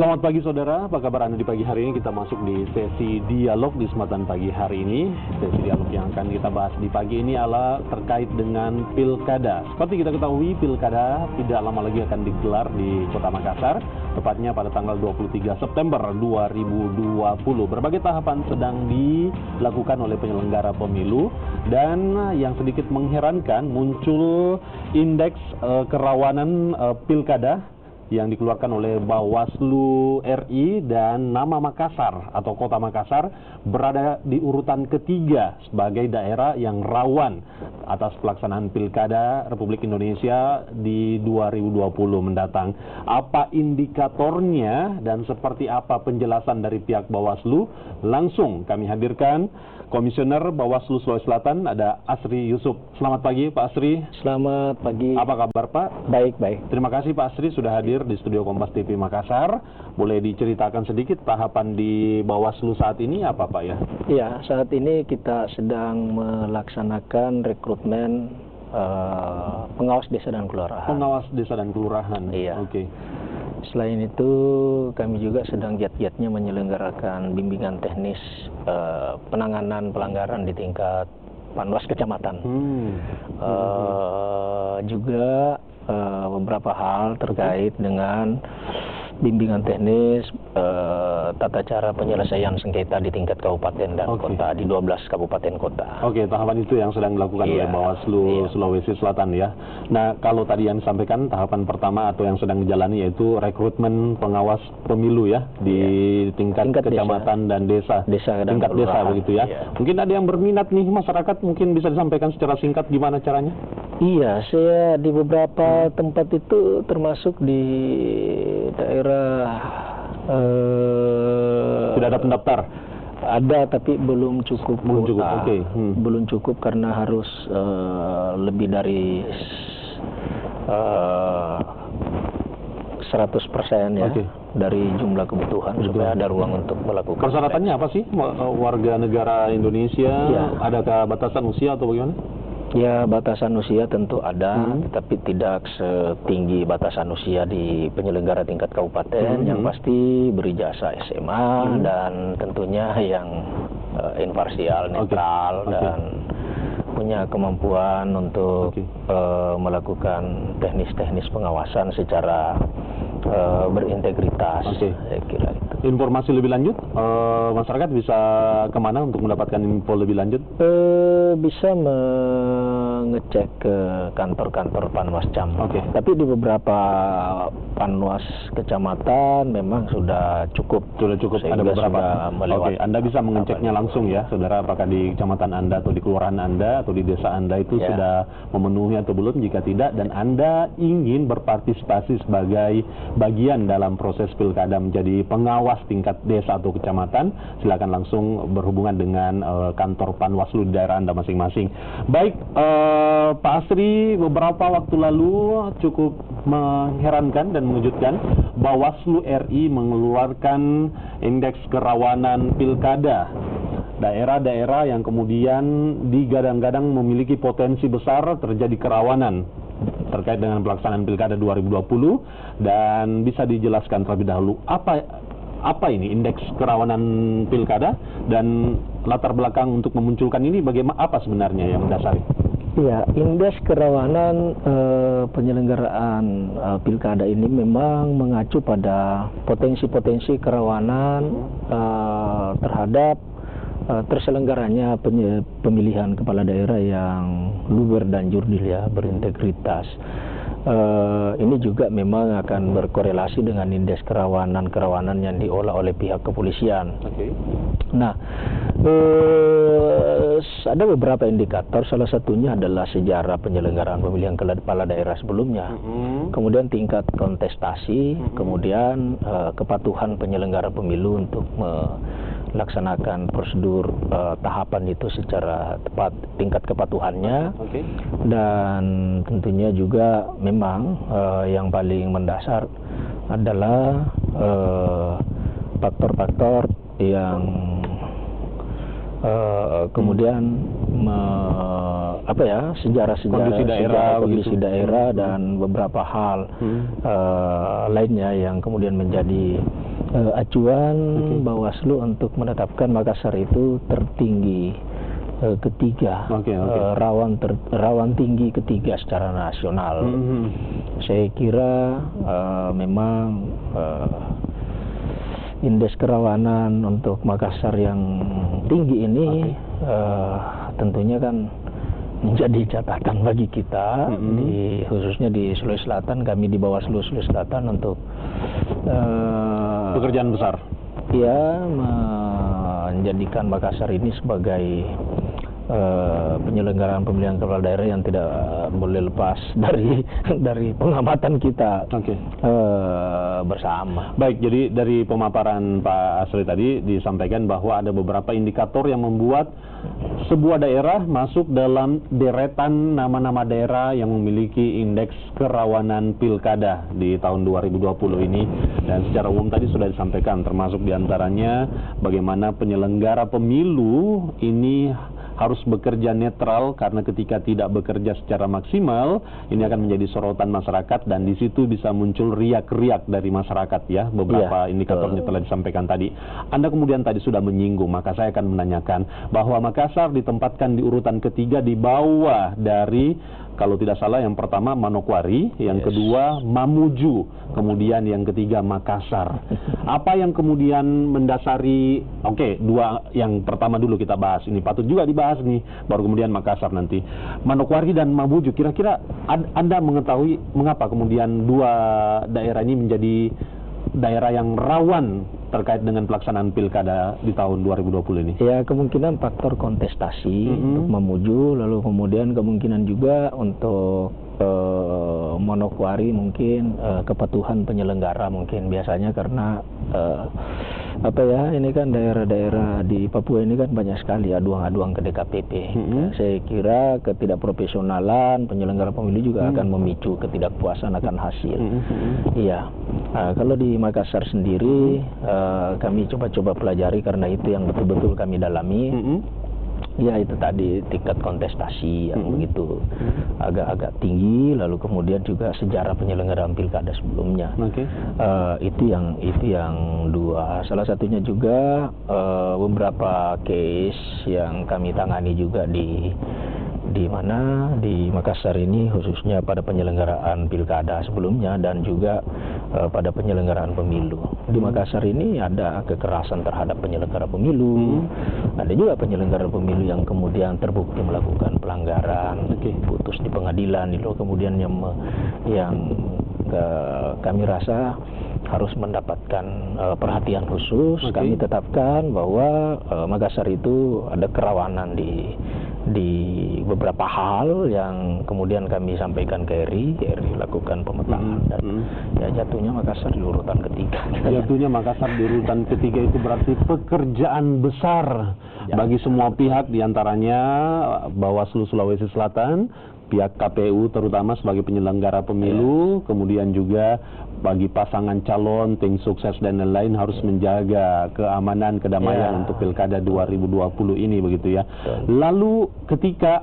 Selamat pagi saudara, apa kabar Anda di pagi hari ini? Kita masuk di sesi dialog di kesempatan pagi hari ini. Sesi dialog yang akan kita bahas di pagi ini adalah terkait dengan pilkada. Seperti kita ketahui, pilkada tidak lama lagi akan digelar di Kota Makassar, tepatnya pada tanggal 23 September 2020. Berbagai tahapan sedang dilakukan oleh penyelenggara pemilu, dan yang sedikit mengherankan, muncul indeks kerawanan pilkada yang dikeluarkan oleh Bawaslu RI, dan nama Makassar atau Kota Makassar berada di urutan ketiga sebagai daerah yang rawan atas pelaksanaan pilkada Republik Indonesia di 2020 mendatang. Apa indikatornya dan seperti apa penjelasan dari pihak Bawaslu? Langsung kami hadirkan Komisioner Bawaslu Sulawesi Selatan, ada Asri Yusuf. Selamat pagi Pak Asri. Selamat pagi. Apa kabar Pak? Baik, baik. Terima kasih Pak Asri sudah hadir di studio Kompas TV Makassar. Boleh diceritakan sedikit tahapan di Bawaslu saat ini apa Pak ya? Ya, saat ini kita sedang melaksanakan rekrutmen pengawas desa dan kelurahan. Pengawas desa dan kelurahan. Iya. Oke. Selain itu, kami juga sedang giat-giatnya menyelenggarakan bimbingan teknis penanganan pelanggaran di tingkat Panwas Kecamatan. Juga beberapa hal terkait dengan bimbingan teknis tata cara penyelesaian sengketa di tingkat kabupaten dan kota di 12 kabupaten kota. Oke, tahapan itu yang sedang dilakukan oleh Bawaslu Sulawesi Selatan ya. Nah, kalau tadi yang disampaikan tahapan pertama atau yang sedang dijalani yaitu rekrutmen pengawas pemilu ya di tingkat kecamatan dan desa. Tingkat desa begitu ya. Mungkin ada yang berminat nih masyarakat, mungkin bisa disampaikan secara singkat gimana caranya? Iya, saya di beberapa tempat itu termasuk di daerah tidak ada pendaftar. Ada tapi belum cukup. Oke. Belum cukup karena harus lebih dari 100% ya dari jumlah kebutuhan supaya ada ruang untuk melakukan. Persyaratannya apa sih? Warga negara Indonesia, adakah batasan usia atau bagaimana? Ya, batasan usia tentu ada, tapi tidak setinggi batasan usia di penyelenggara tingkat kabupaten. Yang pasti berijazah SMA dan tentunya yang imparsial, netral, dan punya kemampuan untuk melakukan teknis-teknis pengawasan secara berintegritas. Saya kira itu. Informasi lebih lanjut, masyarakat bisa kemana untuk mendapatkan info lebih lanjut? Bisa mengecek ke kantor-kantor Panwascam. Tapi di beberapa Panwas kecamatan memang sudah cukup. Ada beberapa. Anda bisa mengeceknya langsung ya, saudara, apakah di kecamatan Anda atau di kelurahan Anda atau di desa Anda itu sudah memenuhi atau belum. Jika tidak dan Anda ingin berpartisipasi sebagai bagian dalam proses pilkada menjadi pengawas tingkat desa atau kecamatan, silakan langsung berhubungan dengan kantor Panwaslu di daerah Anda masing-masing. Baik, Pak Asri, beberapa waktu lalu cukup mengherankan dan mengejutkan, Bawaslu RI mengeluarkan indeks kerawanan pilkada. Daerah-daerah yang kemudian digadang-gadang memiliki potensi besar terjadi kerawanan terkait dengan pelaksanaan pilkada 2020, dan bisa dijelaskan terlebih dahulu apa ini indeks kerawanan pilkada dan latar belakang untuk memunculkan ini, bagaimana, apa sebenarnya yang mendasari? Ya, indeks kerawanan penyelenggaraan pilkada ini memang mengacu pada potensi-potensi kerawanan terhadap terselenggaranya pemilihan kepala daerah yang luber dan jurdil ya, berintegritas. Ini juga memang akan berkorelasi dengan indeks kerawanan yang diolah oleh pihak kepolisian. Nah, ada beberapa indikator, salah satunya adalah sejarah penyelenggaraan pemilihan kepala daerah sebelumnya, kemudian tingkat kontestasi, kemudian kepatuhan penyelenggara pemilu untuk melaksanakan prosedur tahapan itu secara tepat, tingkat kepatuhannya, dan tentunya juga memang yang paling mendasar adalah faktor-faktor yang kemudian sejarah kondisi daerah dan beberapa hal lainnya yang kemudian menjadi acuan Bawaslu untuk menetapkan Makassar itu tertinggi ketiga, rawan tinggi ketiga secara nasional. Saya kira memang indeks kerawanan untuk Makassar yang tinggi ini tentunya kan menjadi catatan bagi kita, khususnya di Sulawesi Selatan. Kami di Bawaslu Sulawesi Selatan untuk pekerjaan besar. Ya, menjadikan Makassar ini sebagai penyelenggaraan pemilihan kepala daerah yang tidak boleh lepas dari pengamatan kita bersama. Baik, jadi dari pemaparan Pak Asri tadi disampaikan bahwa ada beberapa indikator yang membuat sebuah daerah masuk dalam deretan nama-nama daerah yang memiliki indeks kerawanan pilkada di tahun 2020 ini, dan secara umum tadi sudah disampaikan termasuk diantaranya bagaimana penyelenggara pemilu ini harus bekerja netral, karena ketika tidak bekerja secara maksimal ini akan menjadi sorotan masyarakat, dan di situ bisa muncul riak-riak dari masyarakat ya. Beberapa indikatornya telah disampaikan tadi. Anda kemudian tadi sudah menyinggung, maka saya akan menanyakan bahwa Makassar ditempatkan di urutan ketiga di bawah dari, kalau tidak salah yang pertama Manokwari, yang kedua Mamuju, kemudian yang ketiga Makassar. Apa yang kemudian mendasari, dua yang pertama dulu kita bahas, ini patut juga dibahas nih, baru kemudian Makassar nanti. Manokwari dan Mamuju, kira-kira Anda mengetahui mengapa kemudian dua daerah ini menjadi daerah yang rawan terkait dengan pelaksanaan pilkada di tahun 2020 ini? Ya, kemungkinan faktor kontestasi untuk Mamuju, lalu kemudian kemungkinan juga untuk Manokwari mungkin kepatuhan penyelenggara mungkin biasanya, karena ini kan daerah-daerah di Papua ini kan banyak sekali aduan-aduan ke DKPP. Saya kira ketidakprofesionalan penyelenggara pemilu juga akan memicu ketidakpuasan akan hasil. Iya. Kalau di Makassar sendiri kami coba-coba pelajari, karena itu yang betul-betul kami dalami. Ya, itu tadi tingkat kontestasi yang begitu agak-agak tinggi, lalu kemudian juga sejarah penyelenggaraan pilkada sebelumnya. Itu yang dua. Salah satunya juga beberapa case yang kami tangani juga di Makassar ini, khususnya pada penyelenggaraan pilkada sebelumnya dan juga pada penyelenggaraan pemilu. Di Makassar ini ada kekerasan terhadap penyelenggara pemilu, ada juga penyelenggara pemilu yang kemudian terbukti melakukan pelanggaran, putus di pengadilan, itu kemudian yang kami rasa harus mendapatkan perhatian khusus. Kami tetapkan bahwa Makassar itu ada kerawanan di beberapa hal yang kemudian kami sampaikan ke RI lakukan pemetaan, dan jatuhnya Makassar di urutan ketiga. Jatuhnya Makassar di urutan ketiga itu berarti pekerjaan besar bagi semua pihak, diantaranya Bawaslu Sulawesi Selatan, pihak KPU terutama sebagai penyelenggara pemilu, kemudian juga bagi pasangan calon, tim sukses dan lain-lain harus menjaga keamanan, kedamaian untuk pilkada 2020 ini, begitu ya. Lalu ketika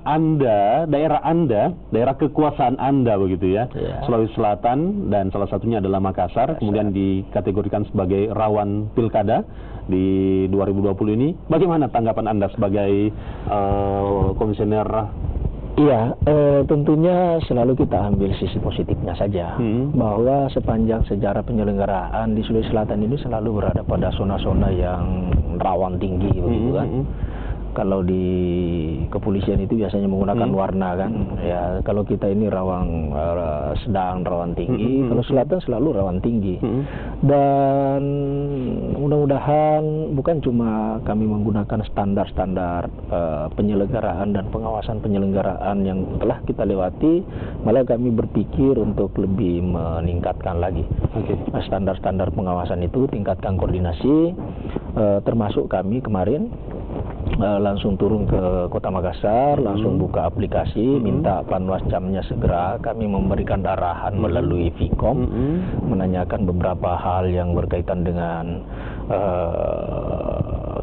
daerah kekuasaan Anda begitu ya, Sulawesi Selatan dan salah satunya adalah Makassar, kemudian dikategorikan sebagai rawan pilkada di 2020 ini, bagaimana tanggapan Anda sebagai komisioner? Iya, tentunya selalu kita ambil sisi positifnya saja, bahwa sepanjang sejarah penyelenggaraan di Sulawesi Selatan ini selalu berada pada zona-zona yang rawan tinggi, begitu kan. Kalau di kepolisian itu biasanya menggunakan warna kan, ya kalau kita ini rawan sedang, rawan tinggi, kalau selatan selalu rawan tinggi. Dan mudah-mudahan bukan cuma kami menggunakan standar-standar penyelenggaraan dan pengawasan penyelenggaraan yang telah kita lewati, malah kami berpikir untuk lebih meningkatkan lagi standar-standar pengawasan itu, tingkatkan koordinasi, termasuk kami kemarin langsung turun ke Kota Makassar, langsung buka aplikasi, minta panwas jamnya segera. Kami memberikan arahan melalui Vkom, menanyakan beberapa hal yang berkaitan dengan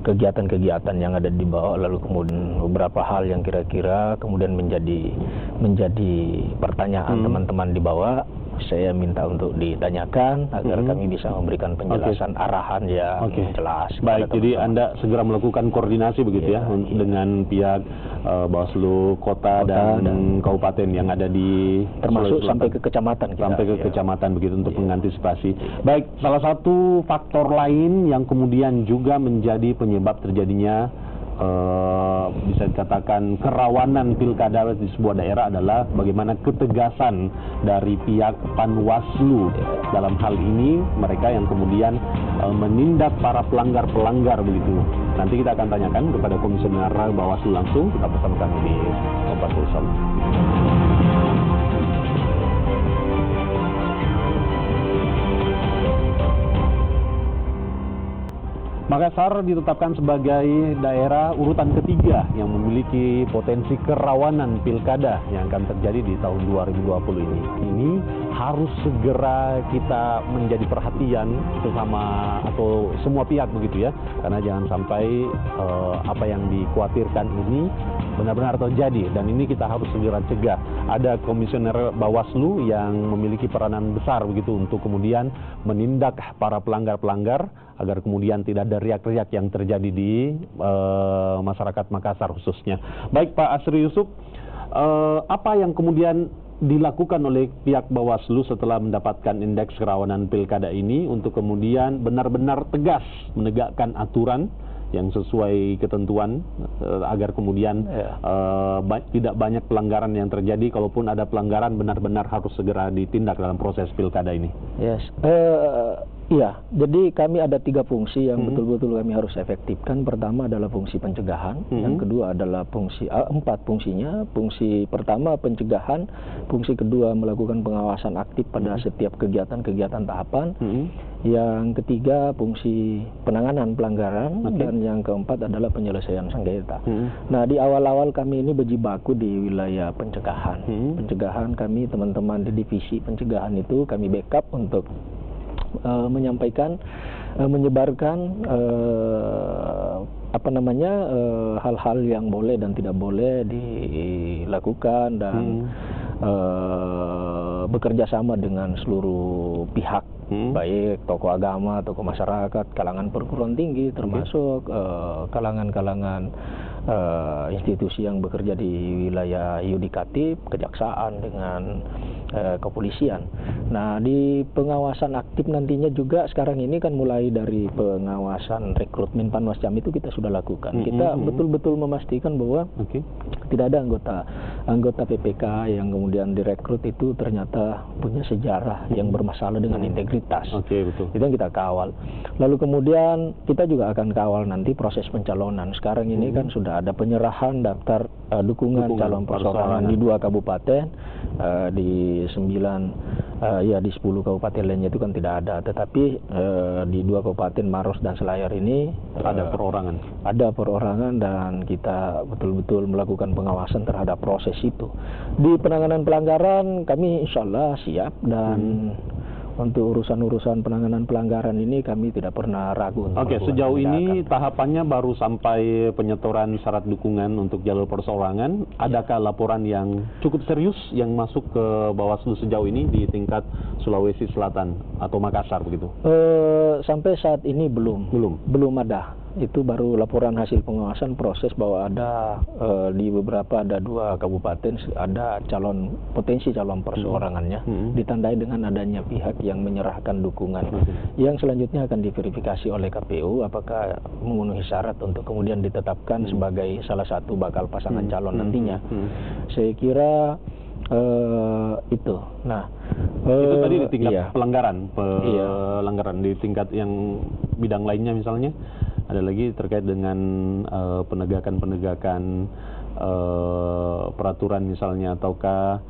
kegiatan-kegiatan yang ada di bawah, lalu kemudian beberapa hal yang kira-kira kemudian menjadi pertanyaan teman-teman di bawah. saya minta untuk ditanyakan agar kami bisa memberikan penjelasan arahan yang jelas. Baik, jadi Anda segera melakukan koordinasi begitu dengan pihak Bawaslu Kota dan Kabupaten yang ada di termasuk sampai ke kecamatan. Sampai ke kecamatan begitu untuk mengantisipasi. Baik, salah satu faktor lain yang kemudian juga menjadi penyebab terjadinya bisa dikatakan kerawanan pilkada di sebuah daerah adalah bagaimana ketegasan dari pihak Panwaslu. Dalam hal ini mereka yang kemudian menindak para pelanggar-pelanggar begitu. Nanti kita akan tanyakan kepada Komisioner Bawaslu langsung. Tetap bersama kami di Kompas Sulsel. Makassar ditetapkan sebagai daerah urutan ketiga yang memiliki potensi kerawanan pilkada yang akan terjadi di tahun 2020 ini. Ini harus segera kita menjadi perhatian sesama atau semua pihak begitu ya, karena jangan sampai apa yang dikhawatirkan ini benar-benar terjadi, dan ini kita harus segera cegah. Ada Komisioner Bawaslu yang memiliki peranan besar begitu untuk kemudian menindak para pelanggar-pelanggar agar kemudian tidak ada riak-riak yang terjadi di masyarakat Makassar khususnya. Baik Pak Asri Yusuf, apa yang kemudian dilakukan oleh pihak Bawaslu setelah mendapatkan indeks kerawanan pilkada ini untuk kemudian benar-benar tegas menegakkan aturan yang sesuai ketentuan agar kemudian tidak banyak pelanggaran yang terjadi, kalaupun ada pelanggaran benar-benar harus segera ditindak dalam proses pilkada ini? Yes. Iya, jadi kami ada 3 fungsi yang betul-betul kami harus efektifkan. Pertama adalah fungsi pencegahan, yang kedua adalah fungsi 4 fungsinya. Fungsi pertama pencegahan, fungsi kedua melakukan pengawasan aktif pada setiap kegiatan-kegiatan tahapan, yang ketiga fungsi penanganan pelanggaran, dan yang keempat adalah penyelesaian sengketa. Nah, di awal-awal kami ini berjibaku di wilayah pencegahan. Pencegahan kami, teman-teman di divisi pencegahan itu kami backup untuk menyampaikan, menyebarkan hal-hal yang boleh dan tidak boleh dilakukan, dan bekerja sama dengan seluruh pihak, baik tokoh agama, tokoh masyarakat, kalangan perguruan tinggi, termasuk kalangan-kalangan institusi yang bekerja di wilayah yudikatif, kejaksaan dengan kepolisian. Nah, di pengawasan aktif nantinya juga sekarang ini kan mulai dari pengawasan rekrutmen Panwascam itu kita sudah lakukan. Kita betul-betul memastikan bahwa tidak ada anggota PPK yang kemudian direkrut itu ternyata punya sejarah yang bermasalah dengan integritas. Betul. Itu yang kita kawal. Lalu kemudian kita juga akan kawal nanti proses pencalonan. Sekarang ini kan sudah ada penyerahan daftar dukungan calon perseorangan di 2 kabupaten, di 10 kabupaten lainnya itu kan tidak ada, tetapi di 2 kabupaten Maros dan Selayar ini ada perorangan. Ada perorangan, dan kita betul-betul melakukan pengawasan terhadap proses itu. Di penanganan pelanggaran kami insya Allah siap, dan untuk urusan-urusan penanganan pelanggaran ini kami tidak pernah ragu. Sejauh ini tahapannya baru sampai penyetoran syarat dukungan untuk jalur perseorangan. Adakah laporan yang cukup serius yang masuk ke Bawaslu sejauh ini di tingkat Sulawesi Selatan atau Makassar begitu? Sampai saat ini belum ada. Itu baru laporan hasil pengawasan proses bahwa ada di beberapa, ada 2 kabupaten ada potensi calon perseorangannya, ditandai dengan adanya pihak yang menyerahkan dukungan, yang selanjutnya akan diverifikasi oleh KPU apakah memenuhi syarat untuk kemudian ditetapkan sebagai salah satu bakal pasangan calon nantinya. Saya kira itu. Nah, itu tadi di tingkat pelanggaran di tingkat yang bidang lainnya misalnya. Ada lagi terkait dengan penegakan peraturan misalnya, ataukah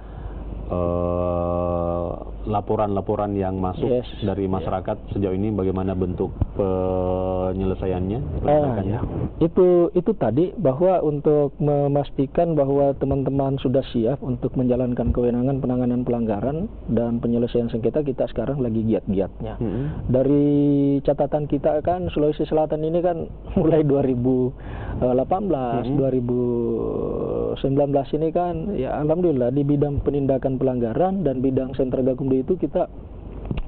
laporan-laporan yang masuk dari masyarakat sejauh ini bagaimana bentuk penyelesaiannya? Itu tadi bahwa untuk memastikan bahwa teman-teman sudah siap untuk menjalankan kewenangan penanganan pelanggaran dan penyelesaian sengketa, kita sekarang lagi giat-giatnya. Dari catatan kita kan Sulawesi Selatan ini kan mulai 2018, 2019 ini kan ya alhamdulillah di bidang penindakan pelanggaran dan bidang sentra gakum Gakumdu itu kita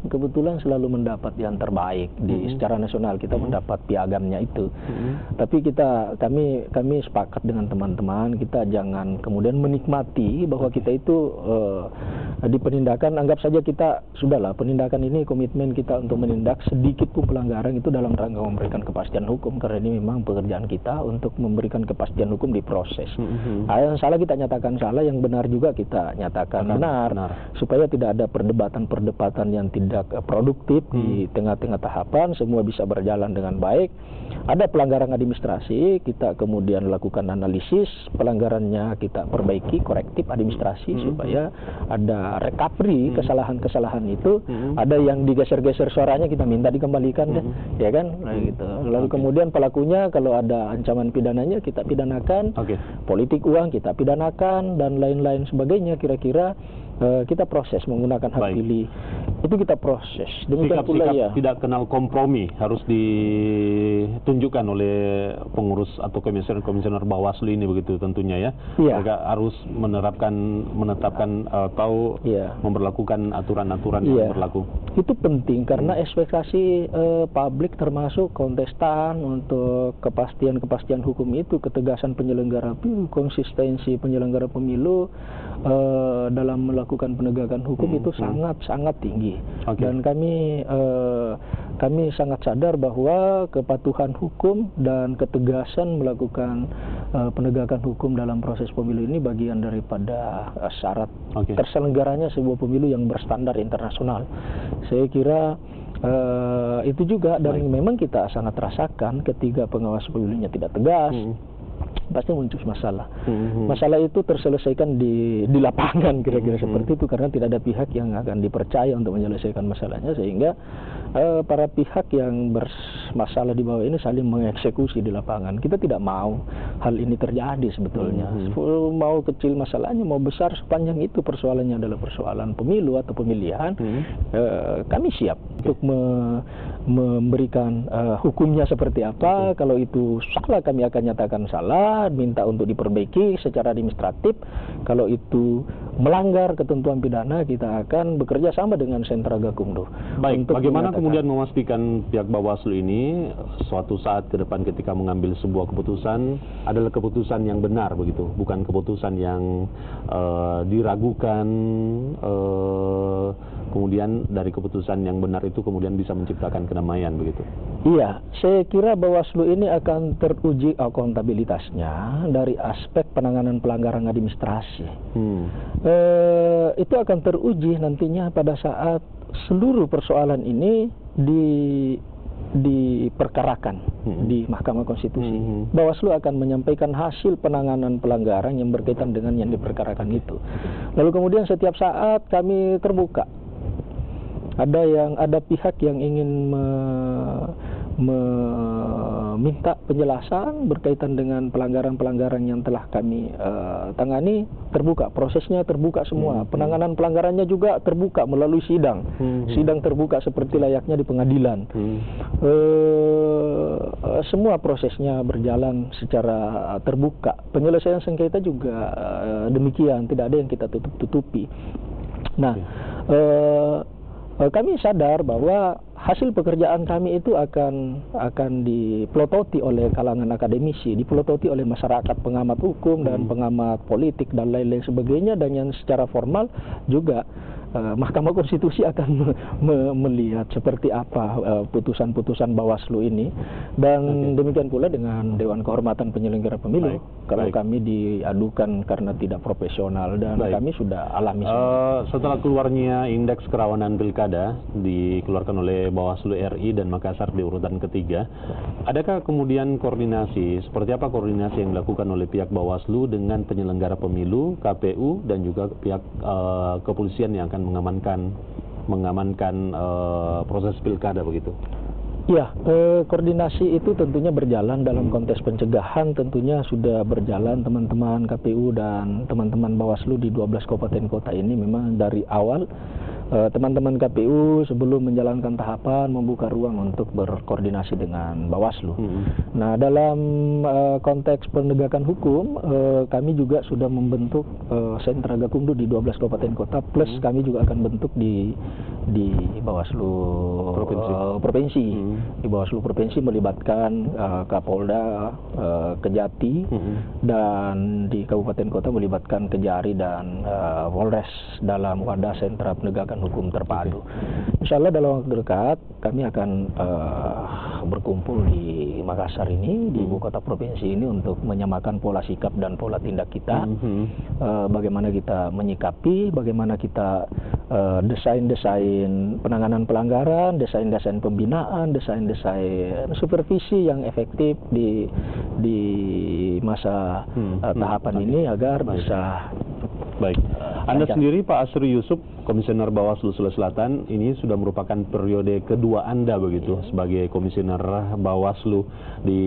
kebetulan selalu mendapat yang terbaik di secara nasional. Kita mendapat piagamnya itu. Tapi kami sepakat dengan teman-teman, kita jangan kemudian menikmati bahwa kita itu di penindakan, anggap saja kita sudahlah, penindakan ini komitmen kita untuk menindak sedikit pun pelanggaran itu dalam rangka memberikan kepastian hukum, karena ini memang pekerjaan kita untuk memberikan kepastian hukum di proses. Yang salah kita nyatakan salah, yang benar juga kita nyatakan benar, supaya tidak ada perdebatan-perdebatan yang tidak produktif di tengah-tengah tahapan, semua bisa berjalan dengan baik. Ada pelanggaran administrasi, kita kemudian lakukan analisis, pelanggarannya kita perbaiki, korektif administrasi, supaya ada recovery kesalahan-kesalahan itu. Ada yang digeser-geser suaranya, kita minta dikembalikan deh, ya kan, gitu. Lalu kemudian pelakunya kalau ada ancaman pidananya kita pidanakan, politik uang kita pidanakan, dan lain-lain sebagainya. Kira-kira kita proses menggunakan hak pilih itu, kita proses. Demikian pula ya, tidak kenal kompromi harus ditunjukkan oleh pengurus atau komisioner Bawaslu ini, begitu tentunya ya. Mereka harus menetapkan atau memberlakukan aturan-aturan yang berlaku. Itu penting karena ekspektasi publik termasuk kontestan untuk kepastian hukum itu, ketegasan penyelenggara pemilu, konsistensi penyelenggara pemilu dalam melakukan penegakan hukum itu sangat tinggi. Dan kami sangat sadar bahwa kepatuhan hukum dan ketegasan melakukan penegakan hukum dalam proses pemilu ini bagian daripada syarat terselenggaranya sebuah pemilu yang berstandar internasional. Saya kira itu juga, dan memang kita sangat rasakan ketika pengawas pemilunya tidak tegas, pasti muncul masalah. Masalah itu terselesaikan di lapangan, kira-kira seperti itu, karena tidak ada pihak yang akan dipercaya untuk menyelesaikan masalahnya, sehingga para pihak yang bermasalah di bawah ini saling mengeksekusi di lapangan. Kita tidak mau hal ini terjadi sebetulnya. Mau kecil masalahnya, mau besar, sepanjang itu persoalannya adalah persoalan pemilu atau pemilihan, kami siap untuk memberikan hukumnya seperti apa. Kalau itu salah, kami akan nyatakan salah, minta untuk diperbaiki secara administratif. Kalau itu melanggar ketentuan pidana, kita akan bekerja sama dengan sentra Gakumdu. Baik, bagaimana kemudian memastikan pihak Bawaslu ini suatu saat ke depan ketika mengambil sebuah keputusan adalah keputusan yang benar, begitu, bukan keputusan yang diragukan, kemudian dari keputusan yang benar itu kemudian bisa menciptakan kedamaian, begitu? Iya, saya kira Bawaslu ini akan teruji akuntabilitasnya dari aspek penanganan pelanggaran administrasi. Itu akan teruji nantinya pada saat seluruh persoalan ini diperkarakan di Mahkamah Konstitusi. Bawaslu akan menyampaikan hasil penanganan pelanggaran yang berkaitan dengan yang diperkarakan itu. Lalu kemudian setiap saat kami terbuka. Ada pihak yang ingin meminta penjelasan berkaitan dengan pelanggaran-pelanggaran yang telah kami tangani, terbuka, prosesnya terbuka semua. Penanganan pelanggarannya juga terbuka melalui sidang. Sidang terbuka seperti layaknya di pengadilan. Semua prosesnya berjalan secara terbuka. Penyelesaian sengketa juga demikian, tidak ada yang kita tutup-tutupi. Nah, kami sadar bahwa hasil pekerjaan kami itu akan dipelototi oleh kalangan akademisi, dipelototi oleh masyarakat, pengamat hukum dan pengamat politik dan lain-lain sebagainya, dan yang secara formal juga Mahkamah Konstitusi akan melihat seperti apa putusan-putusan Bawaslu ini, dan demikian pula dengan Dewan Kehormatan Penyelenggara Pemilu. Kalau kami diadukan karena tidak profesional, dan kami sudah alami. Setelah keluarnya indeks kerawanan pilkada dikeluarkan oleh Bawaslu RI dan Makassar di urutan ketiga, adakah kemudian koordinasi, seperti apa koordinasi yang dilakukan oleh pihak Bawaslu dengan penyelenggara pemilu, KPU, dan juga pihak kepolisian yang akan mengamankan proses pilkada, begitu? Ya, koordinasi itu tentunya berjalan dalam konteks pencegahan, tentunya sudah berjalan. Teman-teman KPU dan teman-teman Bawaslu di 12 kabupaten kota ini memang dari awal teman-teman KPU sebelum menjalankan tahapan membuka ruang untuk berkoordinasi dengan Bawaslu. Nah, dalam konteks penegakan hukum, kami juga sudah membentuk sentra Gakumdu di 12 kabupaten kota, plus kami juga akan bentuk di Bawaslu provinsi. Di Bawaslu provinsi melibatkan Kapolda, Kejati, dan di kabupaten kota melibatkan Kejari dan Polres dalam wadah sentra penegakan hukum terpadu. Insya Allah dalam waktu dekat kami akan berkumpul di Makassar ini, di ibu kota provinsi ini, untuk menyamakan pola sikap dan pola tindak kita. Bagaimana kita menyikapi, bagaimana kita desain-desain penanganan pelanggaran, desain-desain pembinaan, desain-desain supervisi yang efektif di masa tahapan ini agar bisa. Baik. Anda sendiri Pak Asri Yusuf, Komisioner Bawaslu Sulawesi Selatan, ini sudah merupakan periode kedua Anda begitu sebagai Komisioner Bawaslu. Di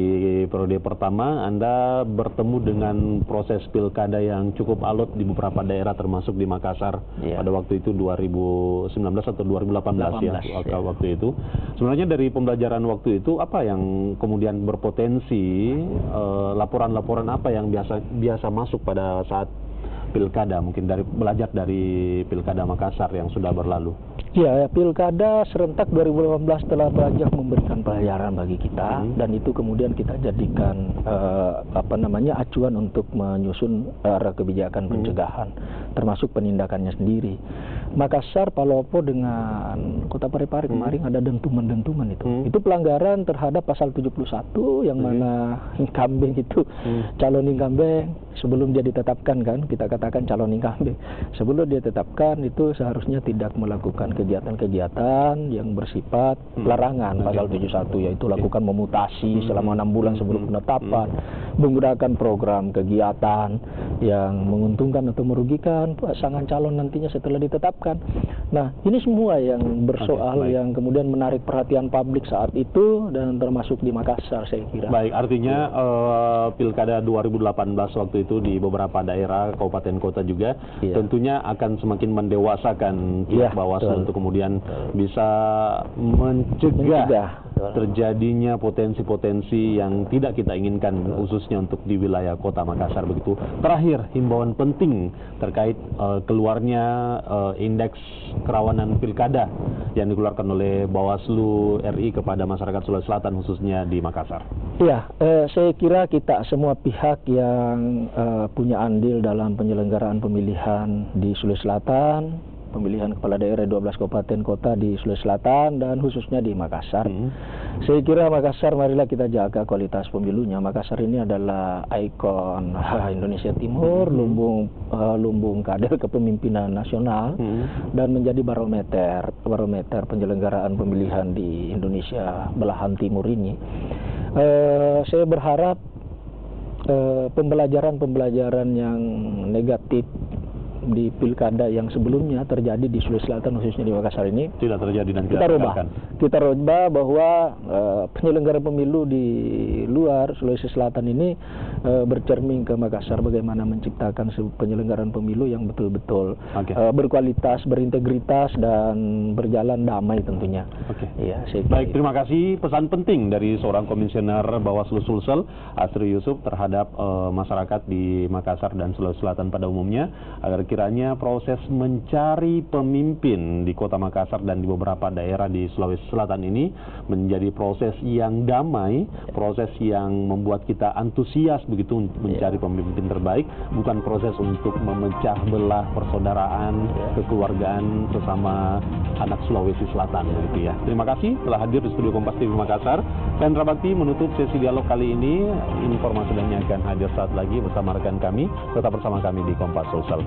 periode pertama Anda bertemu dengan proses pilkada yang cukup alot di beberapa daerah termasuk di Makassar pada waktu itu 2019 atau 2018 ya. Waktu itu. Sebenarnya dari pembelajaran waktu itu apa yang kemudian berpotensi, laporan-laporan apa yang biasa masuk pada saat pilkada, mungkin belajar dari pilkada Makassar yang sudah berlalu? Ya, pilkada serentak 2018 telah banyak memberikan pelajaran bagi kita, dan itu kemudian kita jadikan acuan untuk menyusun kebijakan pencegahan, termasuk penindakannya sendiri. Makassar, Palopo dengan Kota Parepare kemarin ada dentuman-dentuman itu pelanggaran terhadap pasal 71 yang mana incumbent itu calon incumbent sebelum dia ditetapkan, kan kita katakan calon incumbent sebelum dia ditetapkan itu seharusnya tidak melakukan kegiatan-kegiatan yang bersifat larangan pasal 71, yaitu lakukan memutasi selama 6 bulan sebelum penetapan, menggunakan program kegiatan yang menguntungkan atau merugikan pasangan calon nantinya setelah ditetapkan. Nah, ini semua yang bersoal yang kemudian menarik perhatian publik saat itu, dan termasuk di Makassar saya kira. Baik, artinya pilkada 2018 waktu itu di beberapa daerah, kabupaten kota juga tentunya akan semakin mendewasakan pihak Bawaslu untuk kemudian bisa mencegah terjadinya potensi-potensi yang tidak kita inginkan, khususnya untuk di wilayah kota Makassar begitu. Terakhir, himbauan penting terkait keluarnya indeks kerawanan pilkada yang dikeluarkan oleh Bawaslu RI kepada masyarakat Sulawesi Selatan, khususnya di Makassar. Ya, saya kira kita semua pihak yang punya andil dalam penyelenggaraan pemilihan di Sulawesi Selatan, pemilihan kepala daerah 12 kabupaten kota di Sulawesi Selatan dan khususnya di Makassar. Saya kira Makassar, marilah kita jaga kualitas pemilunya. Makassar ini adalah ikon Indonesia Timur, lumbung kader kepemimpinan nasional, dan menjadi barometer penyelenggaraan pemilihan di Indonesia belahan timur ini. Saya berharap pembelajaran yang negatif di pilkada yang sebelumnya terjadi di Sulawesi Selatan, khususnya di Makassar ini tidak terjadi, dan kita rubah bahwa penyelenggara pemilu di luar Sulawesi Selatan ini bercermin ke Makassar, bagaimana menciptakan penyelenggaraan pemilu yang betul-betul berkualitas, berintegritas, dan berjalan damai tentunya. Ya, baik, terima kasih. Pesan penting dari seorang Komisioner Bawaslu Sulsel, Asri Yusuf, terhadap masyarakat di Makassar dan Sulawesi Selatan pada umumnya, agar kiranya proses mencari pemimpin di kota Makassar dan di beberapa daerah di Sulawesi Selatan ini menjadi proses yang damai, proses yang membuat kita antusias begitu mencari pemimpin terbaik, bukan proses untuk memecah belah persaudaraan, kekeluargaan sesama anak Sulawesi Selatan begitu ya. Terima kasih telah hadir di studio Kompas TV Makassar. Saya Indra Bakti menutup sesi dialog kali ini. Informasi lainnya akan hadir saat lagi bersama rekan kami. Tetap bersama kami di Kompas Sulsel.